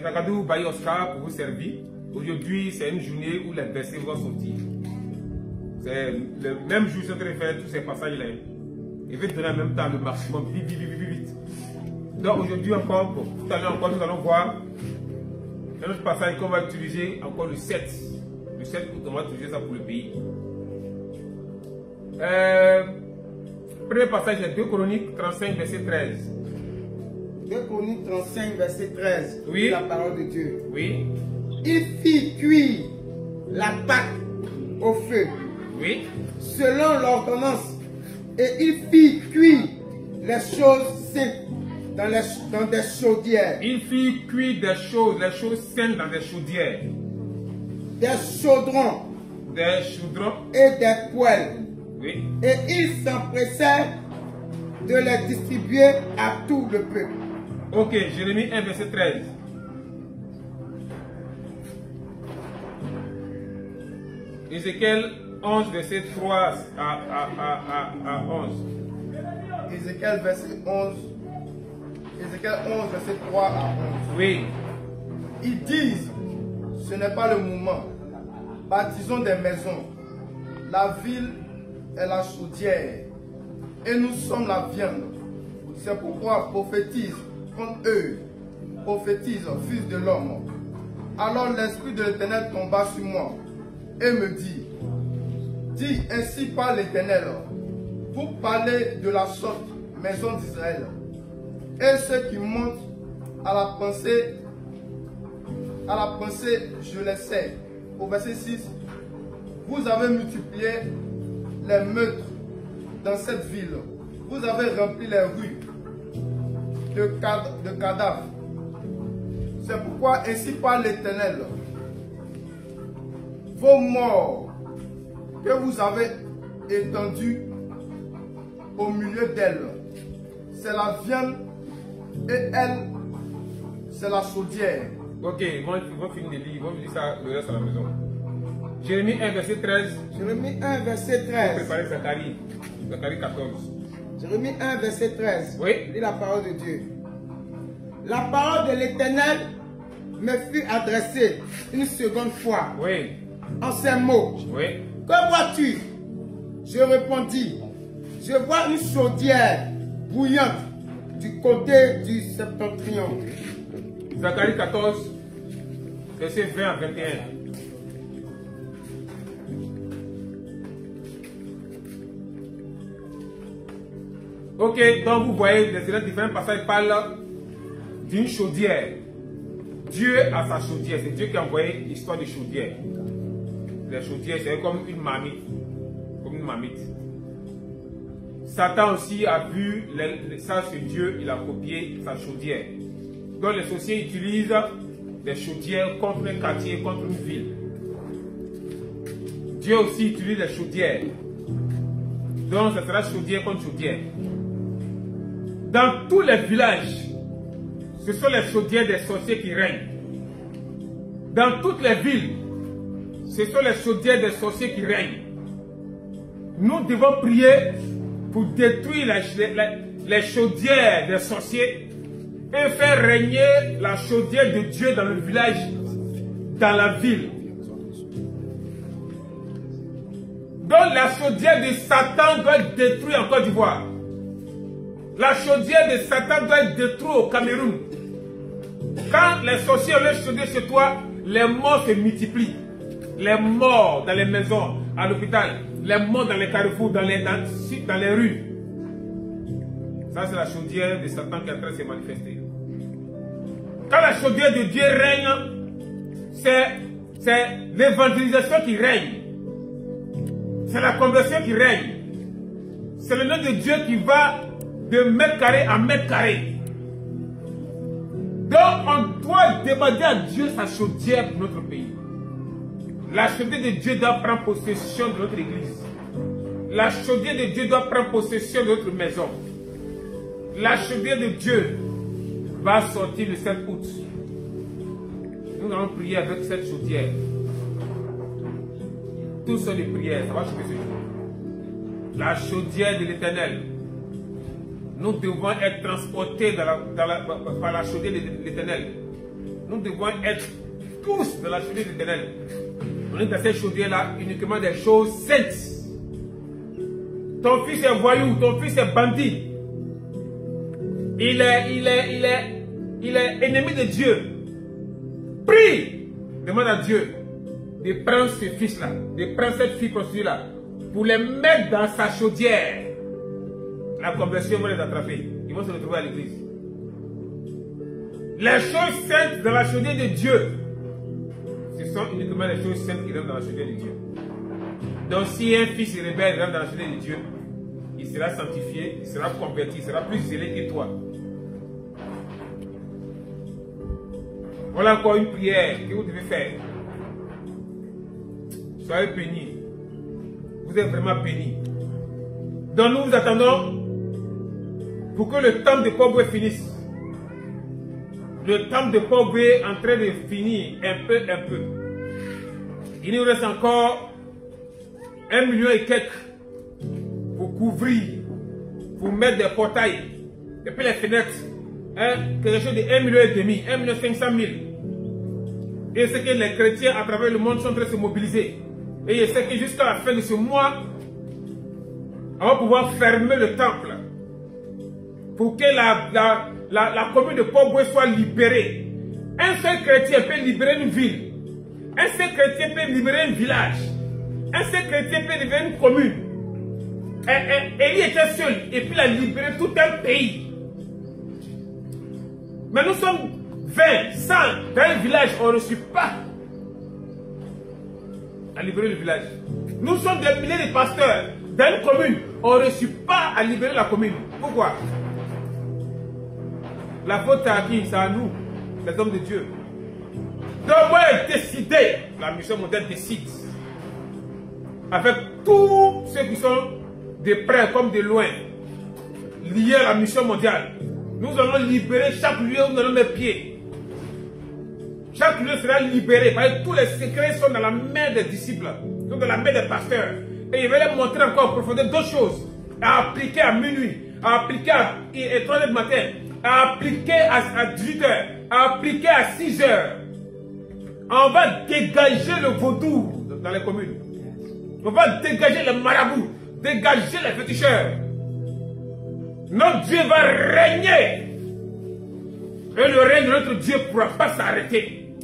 Zakadou Baye Oscar pour vous servir. Aujourd'hui, c'est une journée où les versets vont sortir. C'est le même jour que je suis en train de faire tous ces passages-là. Et je vais donner en même temps le maximum, vite. Donc aujourd'hui encore, tout à l'heure encore, nous allons voir un autre passage qu'on va utiliser, encore le 7. Le 7, on va utiliser ça pour le pays. Premier passage, c'est 2 Chroniques 35, verset 13. 2 Chroniques 35, verset 13. Oui. La parole de Dieu. Oui. Il fit cuire la pâte au feu. Oui. Selon l'ordonnance. Et il fit cuire les choses saintes dans des chaudières. Il fit cuire les choses saines dans des chaudières. Des chaudrons. Des chaudrons. Et des poêles. Oui. Et il s'empressait de les distribuer à tout le peuple. Ok, Jérémie 1, verset 13. Ézéchiel 11, verset 3 à 11. Ézéchiel 11, verset 3 à 11. Oui. Ils disent, ce n'est pas le moment. Bâtissons des maisons. La ville est la chaudière. Et nous sommes la viande. C'est pourquoi prophétise contre eux. Prophétise, fils de l'homme. Alors l'Esprit de l'Éternel tomba sur moi et me dit, dis ainsi par l'Éternel, vous parlez de la sorte, maison d'Israël, et ceux qui montent à la pensée, je les sais. Au verset 6, vous avez multiplié les meurtres dans cette ville, vous avez rempli les rues de cadavres. C'est pourquoi ainsi par l'Éternel, vos morts que vous avez étendus au milieu d'elle, c'est la viande et elle, c'est la chaudière. Ok, ils vont finir de lire, ils vont lire ça le reste à la maison. Jérémie 1, verset 13. Jérémie 1, verset 13. Préparez Zacharie. Zacharie 14. Jérémie 1, verset 13. Oui. Lis la parole de Dieu. La parole de l'Éternel me fut adressée une seconde fois. Oui. En ces mots. Oui. Que vois-tu? Je répondis. Je vois une chaudière bouillante du côté du septentrion. Zacharie 14, verset 20 à 21. Ok, donc vous voyez, les différents passages parlent d'une chaudière. Dieu a sa chaudière, c'est Dieu qui a envoyé l'histoire de chaudière. Les chaudières, c'est comme une marmite. Comme une marmite. Satan aussi a vu ça sur Dieu, il a copié sa chaudière. Donc les sorciers utilisent des chaudières contre un quartier, contre une ville. Dieu aussi utilise les chaudières. Donc ça sera chaudière contre chaudière. Dans tous les villages, ce sont les chaudières des sorciers qui règnent. Dans toutes les villes, ce sont les chaudières des sorciers qui règnent. Nous devons prier pour détruire les chaudières des sorciers et faire régner la chaudière de Dieu dans le village, dans la ville. Donc la chaudière de Satan doit être détruite en Côte d'Ivoire. La chaudière de Satan doit être détruite au Cameroun. Quand les sorciers ont leur chaudière chez toi, les morts se multiplient. Les morts dans les maisons, à l'hôpital, les morts dans les carrefours, dans les rues. Ça, c'est la chaudière de Satan qui est en train de se manifester. Quand la chaudière de Dieu règne, c'est l'évangélisation qui règne. C'est la conversion qui règne. C'est le nom de Dieu qui va de mètre carré à mètre carré. Donc, on doit demander à Dieu sa chaudière pour notre pays. La chaudière de Dieu doit prendre possession de notre église. La chaudière de Dieu doit prendre possession de notre maison. La chaudière de Dieu va sortir le 7 août. Nous allons prier avec cette chaudière. Tous sont des prières, ça va chauffer ce jour. La chaudière de l'Éternel. Nous devons être transportés par la chaudière de l'Éternel. Nous devons être tous dans la chaudière éternelle. On est dans cette chaudière-là uniquement des choses saintes. Ton fils est voyou, ton fils est bandit. Il est ennemi de Dieu. Prie, demande à Dieu de prendre ce fils-là, de prendre cette fille prostituée-là, pour les mettre dans sa chaudière. La conversion va les attraper. Ils vont se retrouver à l'église. Les choses saintes dans la chaudière de Dieu, ce sont uniquement les choses saintes qui rentrent dans la chaudière de Dieu. Donc si un fils rebelle rentre dans la chaudière de Dieu, il sera sanctifié, il sera converti, il sera plus zélé que toi. Voilà encore une prière que vous devez faire. Soyez bénis. Vous êtes vraiment bénis. Donc nous vous attendons pour que le temps de Pogwe finisse. Le temps de Pogwe est en train de finir un peu. Il nous reste encore 1 million et quelques pour couvrir, pour mettre des portails, et puis les fenêtres, hein, quelque chose de 1,5 million, 1,5 million. Et c'est que les chrétiens à travers le monde sont en train de se mobiliser. Et je sais que jusqu'à la fin de ce mois, on va pouvoir fermer le temple pour que la commune de Pogwe soit libérée. Un seul chrétien peut libérer une ville. Un seul chrétien peut libérer un village. Un seul chrétien peut libérer une commune. Et il était seul. Et puis il a libéré tout un pays. Mais nous sommes 20, 100 dans un village. On ne suit pas à libérer le village. Nous sommes des milliers de pasteurs dans une commune. On ne suit pas à libérer la commune. Pourquoi? La faute à qui? C'est à nous, les hommes de Dieu. Donc moi, décider. La mission mondiale décide. Avec tous ceux qui sont de près comme de loin, liés à la mission mondiale. Nous allons libérer chaque lieu où nous allons mettre pied. Chaque lieu sera libéré. Parce que tous les secrets sont dans la main des disciples, sont dans la main des pasteurs. Et il va les montrer encore en profondeur d'autres choses. À appliquer à minuit, à appliquer à 3h du matin, à appliquer à 18h, à appliquer à 6h. On va dégager le vaudou dans les communes. On va dégager les marabouts, dégager les féticheurs. Notre Dieu va régner. Et le règne de notre Dieu ne pourra pas s'arrêter.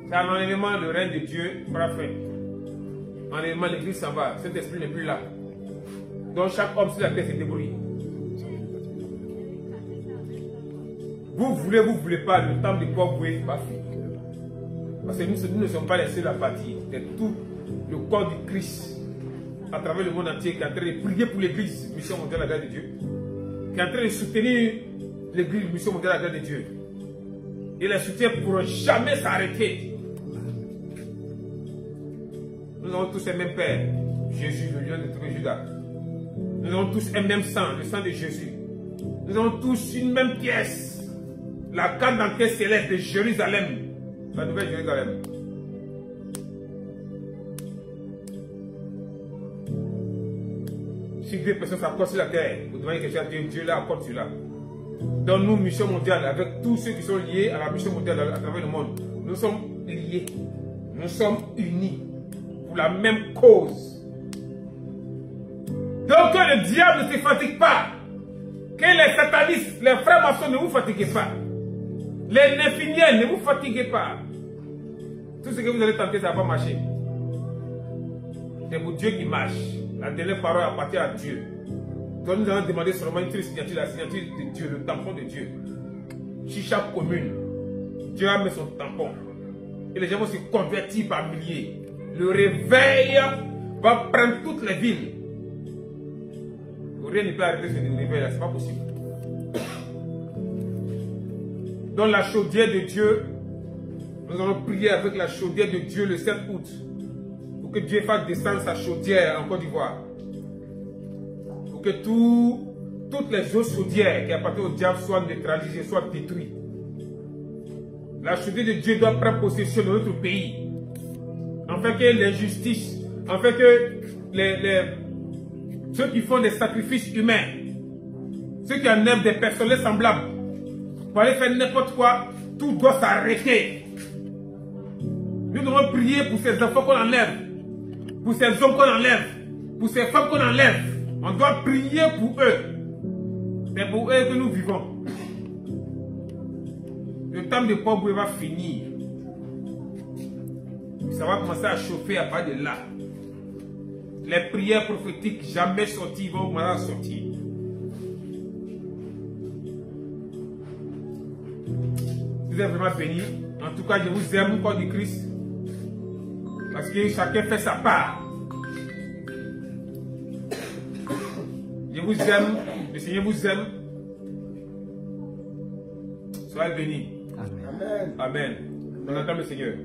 Car l'enlèvement, le règne de Dieu sera fait. L'enlèvement, l'église s'en va. Cet esprit n'est plus là. Donc chaque homme sur la terre se débrouille. Vous voulez pas, le temps de Pogwe va finir. Parce que nous ne sommes pas les seuls à partir. C'est tout le corps du Christ à travers le monde entier qui est en train de prier pour l'église, mission mondiale à la grâce de Dieu, qui est en train de soutenir l'église, mission mondiale à la grâce de Dieu. Et les soutiens ne pourront jamais s'arrêter. Nous avons tous un même Père, Jésus, le lion de tous Judas. Nous avons tous un même sang, le sang de Jésus. Nous avons tous une même pièce, la carte d'entrée céleste de Jérusalem, la nouvelle Jérusalem. Si deux personnes s'accordent sur la terre, vous demandez quelque chose à Dieu, Dieu là accorde cela. Dans nous, mission mondiale, avec tous ceux qui sont liés à la mission mondiale à travers le monde, nous sommes liés, nous sommes unis pour la même cause. Donc que le diable ne se fatigue pas, que les satanistes, les frères maçons ne vous fatiguez pas, les néphiniens ne vous fatiguez pas. Tout ce que vous allez tenter, ça ne va pas marcher. C'est pour Dieu qui marche. La dernière parole appartient à Dieu. Donc nous allons demander seulement une seule signature, la signature de Dieu, le tampon de Dieu. Sur chaque commune, Dieu a mis son tampon. Et les gens vont se convertir par milliers. Le réveil va prendre toutes les villes. Rien ne peut arrêter ce réveil là, c'est pas possible. Dans la chaudière de Dieu, nous allons prier avec la chaudière de Dieu le 7 août. Pour que Dieu fasse descendre sa chaudière en Côte d'Ivoire. Pour que toutes les autres chaudières qui appartiennent au diable soient neutralisées, soient détruites. La chaudière de Dieu doit prendre possession de notre pays. Afin que l'injustice, afin que ceux qui font des sacrifices humains, ceux qui enlèvent des personnes semblables, pour aller faire n'importe quoi, Tout doit s'arrêter. Nous devons prier pour ces enfants qu'on enlève, pour ces hommes qu'on enlève, pour ces femmes qu'on enlève. On doit prier pour eux. C'est pour eux que nous vivons. Le temps de pauvreté va finir. Ça va commencer à chauffer à partir de là. Les prières prophétiques jamais sorties vont commencer à sortir. Vous êtes vraiment bénis. En tout cas, je vous aime au corps du Christ. Parce que chacun fait sa part. Je vous aime. Le Seigneur vous aime. Soyez bénis. Amen. Amen. On entend le Seigneur.